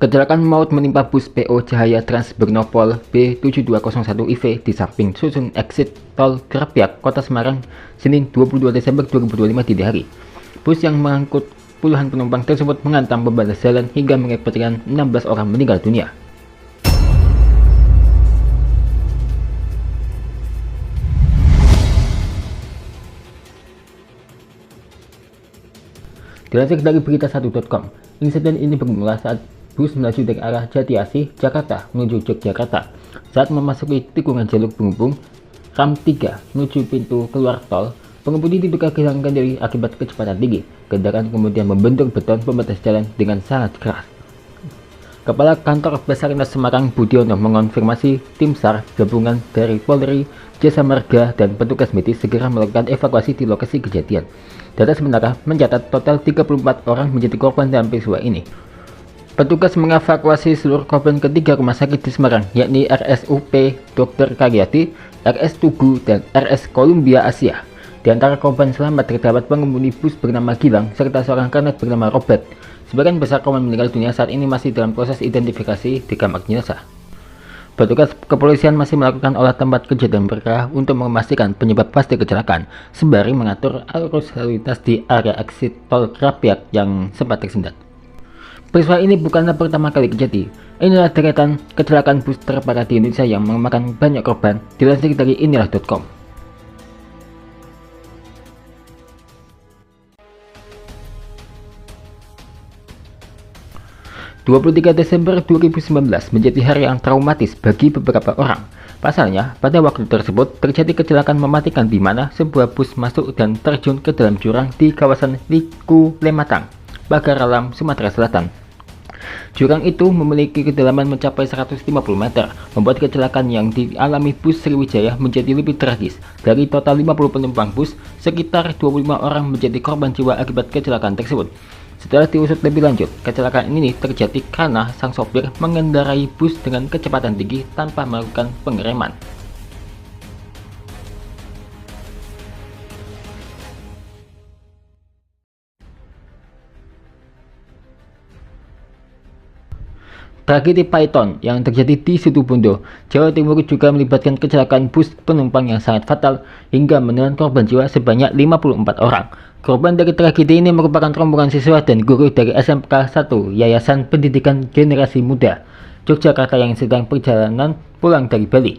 Kecelakaan maut menimpa bus PO Cahaya Trans Bernopol B7201IV di samping susun exit tol Krapyak, Kota Semarang, Senin 22 Desember 2025 dini hari. Bus yang mengangkut puluhan penumpang tersebut menghantam pembatas jalan hingga mengakibatkan 16 orang meninggal dunia. Dilansir dari berita1.com, insiden ini bermula saat bus melaju dari arah Jati Asih, Jakarta menuju Yogyakarta. Saat memasuki tikungan jalur penghubung RAM 3 menuju pintu keluar tol, pengemudi diduga kehilangan kendali akibat kecepatan tinggi. Kendaraan kemudian membentur beton pembatas jalan dengan sangat keras. Kepala Kantor Basarnas Semarang Budiono mengonfirmasi tim SAR gabungan dari Polri, Jasa Marga, dan petugas medis segera melakukan evakuasi di lokasi kejadian. Data sementara mencatat total 34 orang menjadi korban dalam peristiwa ini. Petugas mengevakuasi seluruh korban ke 3 rumah sakit di Semarang, yakni RSUP Dr. Karyati, RS Tugu, dan RS Columbia Asia. Di antara korban selamat terdapat pengemudi bus bernama Gilang serta seorang kernet bernama Robert. Sebagian besar korban meninggal dunia saat ini masih dalam proses identifikasi di kamar jenazah. Petugas kepolisian masih melakukan olah tempat kejadian perkara untuk memastikan penyebab pasti kecelakaan, sembari mengatur arus lalu lintas di area exit tol Krapyak yang sempat tersendat. Peristiwa ini bukanlah pertama kali terjadi. Inilah deretan kecelakaan bus terparah di Indonesia yang memakan banyak korban, dilansir dari inilah.com. (23 Desember 2019) menjadi hari yang traumatis bagi beberapa orang. Pasalnya, pada waktu tersebut terjadi kecelakaan mematikan di mana sebuah bus masuk dan terjun ke dalam jurang di kawasan Liku Lematang, Bagaralam, Sumatera Selatan. Jurang itu memiliki kedalaman mencapai 150 meter, membuat kecelakaan yang dialami bus Sriwijaya menjadi lebih tragis. Dari total 50 penumpang bus, sekitar 25 orang menjadi korban jiwa akibat kecelakaan tersebut. Setelah diusut lebih lanjut, kecelakaan ini terjadi karena sang sopir mengendarai bus dengan kecepatan tinggi tanpa melakukan pengereman. Tragedi Python yang terjadi di Situbondo, Jawa Timur juga melibatkan kecelakaan bus penumpang yang sangat fatal hingga menelan korban jiwa sebanyak 54 orang. Korban dari tragedi ini merupakan rombongan siswa dan guru dari SMK 1 Yayasan Pendidikan Generasi Muda, Yogyakarta yang sedang perjalanan pulang dari Bali.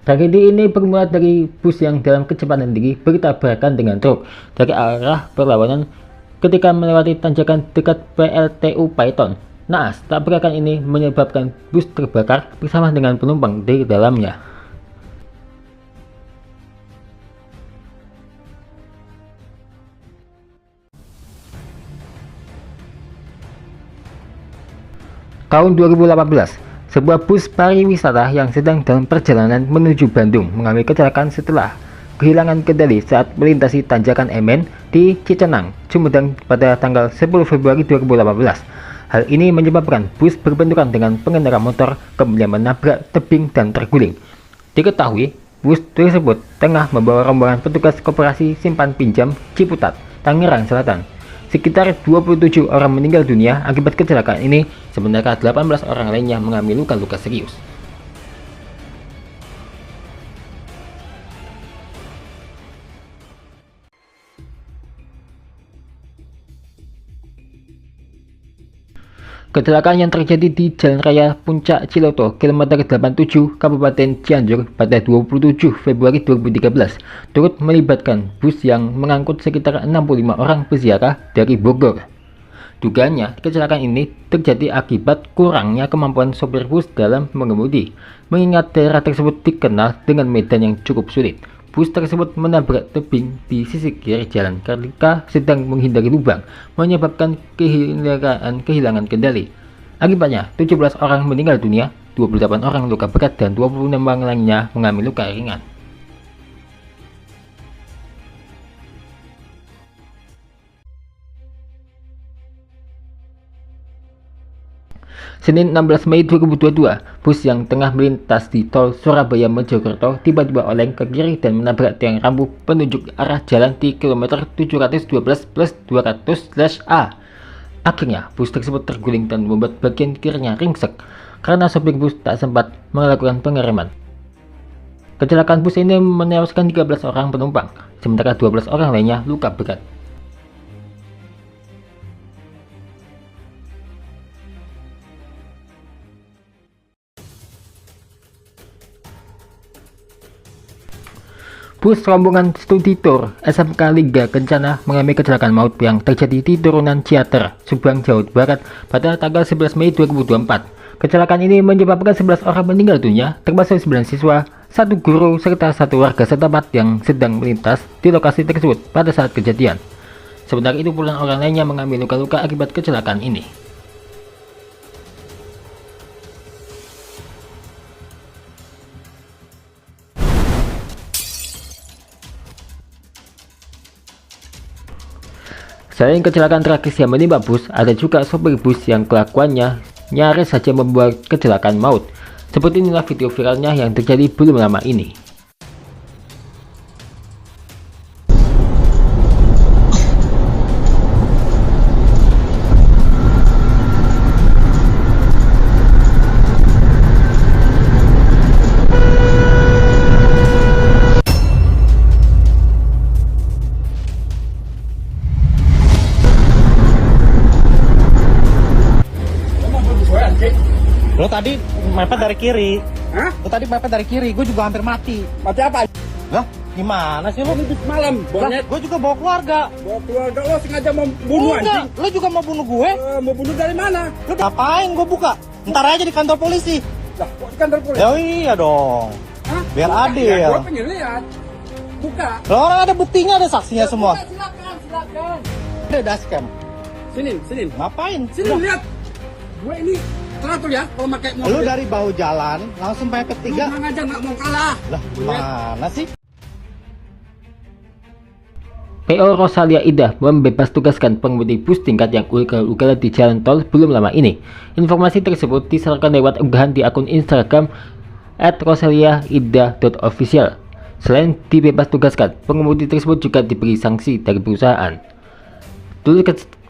Tragedi ini bermula dari bus yang dalam kecepatan tinggi bertabrakan dengan truk dari arah berlawanan ketika melewati tanjakan dekat PLTU Python. Naas, tabrakan ini menyebabkan bus terbakar bersama dengan penumpang di dalamnya. Tahun 2018, sebuah bus pariwisata yang sedang dalam perjalanan menuju Bandung mengalami kecelakaan setelah kehilangan kendali saat melintasi tanjakan Emen di Cicenang, Sumedang pada tanggal 10 Februari 2018. Hal ini menyebabkan bus berbenturan dengan pengendara motor, kemudian menabrak tebing dan terguling. Diketahui, bus tersebut tengah membawa rombongan petugas koperasi simpan pinjam Ciputat, Tangerang Selatan. Sekitar 27 orang meninggal dunia akibat kecelakaan ini, sementara 18 orang lainnya mengalami luka-luka serius. Kecelakaan yang terjadi di Jalan Raya Puncak Ciloto, kilometer 87, Kabupaten Cianjur pada 27 Februari 2013, turut melibatkan bus yang mengangkut sekitar 65 orang peziarah dari Bogor. Dugaannya, kecelakaan ini terjadi akibat kurangnya kemampuan sopir bus dalam mengemudi, mengingat daerah tersebut dikenal dengan medan yang cukup sulit. Bus tersebut menabrak tebing di sisi kiri jalan ketika sedang menghindari lubang, menyebabkan kehilangan kendali. Akibatnya, 17 orang meninggal dunia, 28 orang luka berat, dan 26 orang lainnya mengalami luka ringan. Senin 16 Mei 2022, bus yang tengah melintas di tol Surabaya Mojokerto tiba-tiba oleng ke kiri dan menabrak tiang rambu penunjuk arah jalan di kilometer 712+200/A. Akhirnya, bus tersebut terguling dan membuat bagian kirinya ringsek karena sopir bus tak sempat melakukan pengereman. Kecelakaan bus ini menewaskan 13 orang penumpang, sementara 12 orang lainnya luka berat. Bus rombongan studi tour SMK Lingga Kencana mengalami kecelakaan maut yang terjadi di turunan Ciater, Subang, Jawa Barat pada tanggal 11 Mei 2024. Kecelakaan ini menyebabkan 11 orang meninggal dunia, termasuk 9 siswa, 1 guru, serta 1 warga setempat yang sedang melintas di lokasi tersebut pada saat kejadian. Sementara itu puluhan orang lainnya mengalami luka-luka akibat kecelakaan ini. Selain kecelakaan tragis yang menimpa bus, ada juga sopir bus yang kelakuannya nyaris saja membuat kecelakaan maut. Seperti inilah video viralnya yang terjadi belum lama ini. Lo tadi mepet dari kiri. Hah? Lo tadi mepet dari kiri, gue juga hampir mati. Mati apa? Lah, gimana sih lo? Ini malam, bonyet. Gue juga bawa keluarga. Bawa keluarga lo sengaja mau bunuh anjing. Lo juga mau bunuh gue? Mau bunuh dari mana? Lo ngapain gue buka? Ntar aja di kantor polisi. Lah, kok di kantor polisi? Ya iya dong. Hah? Biar Buka, adil. Ya, gue pengen lihat. Buka. Lo orang ada buktinya, ada saksinya semua. Buka, silakan. Ada dashcam. Sini. Ngapain? Sini Lo, lihat. Gue ini teratur ya kalau pakai lo mobil. dari bahu jalan langsung mepet Lu tiga. tenang aja, nggak mau kalah. Lah, gimana sih? PO Rosalia Indah membebas tugaskan pengemudi bus tingkat yang ugal-ugalan di jalan tol belum lama ini. Informasi tersebut diserahkan lewat unggahan di akun Instagram @rosaliaindah.official. Selain dibebas tugaskan, pengemudi tersebut juga diberi sanksi dari perusahaan.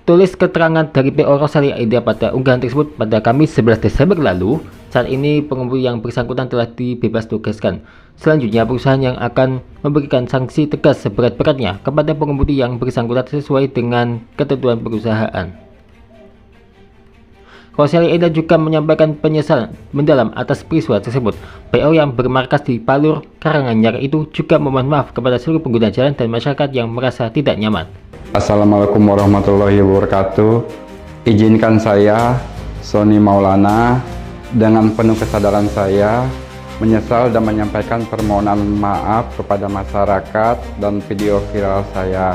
Tulis keterangan dari PO Rosalia Indah pada unggahan tersebut pada Kamis 11 Desember lalu. Saat ini pengemudi yang bersangkutan telah dibebas tugaskan. Selanjutnya perusahaan yang akan memberikan sanksi tegas seberat-beratnya kepada pengemudi yang bersangkutan sesuai dengan ketentuan perusahaan. Rosalia Indah juga menyampaikan penyesalan mendalam atas peristiwa tersebut. PO yang bermarkas di Palur, Karanganyar itu juga memohon maaf kepada seluruh pengguna jalan dan masyarakat yang merasa tidak nyaman. Assalamualaikum warahmatullahi wabarakatuh. Izinkan saya, Sony Maulana, dengan penuh kesadaran saya, menyesal dan menyampaikan permohonan maaf kepada masyarakat dan video viral saya,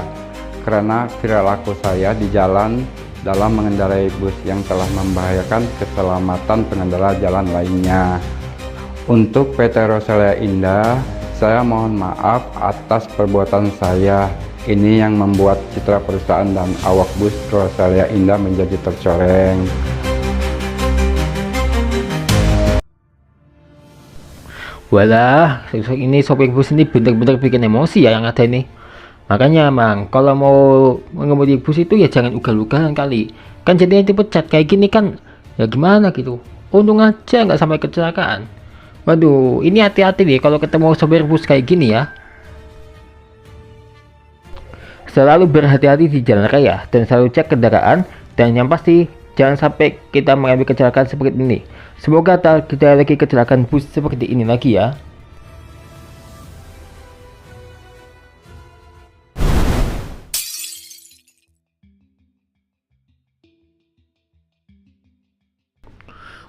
karena perilaku saya di jalan dalam mengendarai bus yang telah membahayakan keselamatan pengendara jalan lainnya. Untuk PT Rosalia Indah, saya mohon maaf atas perbuatan saya. Ini yang membuat citra perusahaan dan awak bus Rosalia Indah menjadi tercoreng. Walah, ini sopir bus ini bener-bener bikin emosi ya yang ada ini. Makanya emang kalau mau mengemudi bus itu ya jangan ugal-ugalan kali. Kan jadinya dipecat kayak gini kan ya gimana gitu. Untung aja nggak sampai kecelakaan. Waduh, ini hati-hati nih kalau ketemu sopir bus kayak gini ya. Selalu berhati-hati di jalan raya dan selalu cek kendaraan, dan yang pasti jangan sampai kita mengalami kecelakaan seperti ini. Semoga tak ada lagi kecelakaan bus seperti ini lagi ya.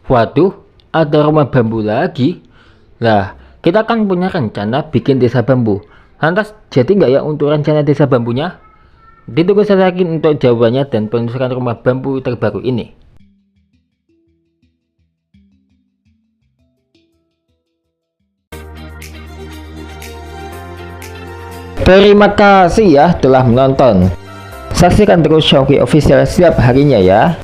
Waduh, ada rumah bambu lagi. Lah, kita kan punya rencana bikin desa bambu. Lantas jadi nggak ya untuk rencana desa bambunya? Ditunggu saya yakin untuk jawabannya dan penelusuran rumah bambu terbaru ini. Terima kasih ya telah menonton. Saksikan terus Showki Official setiap harinya ya.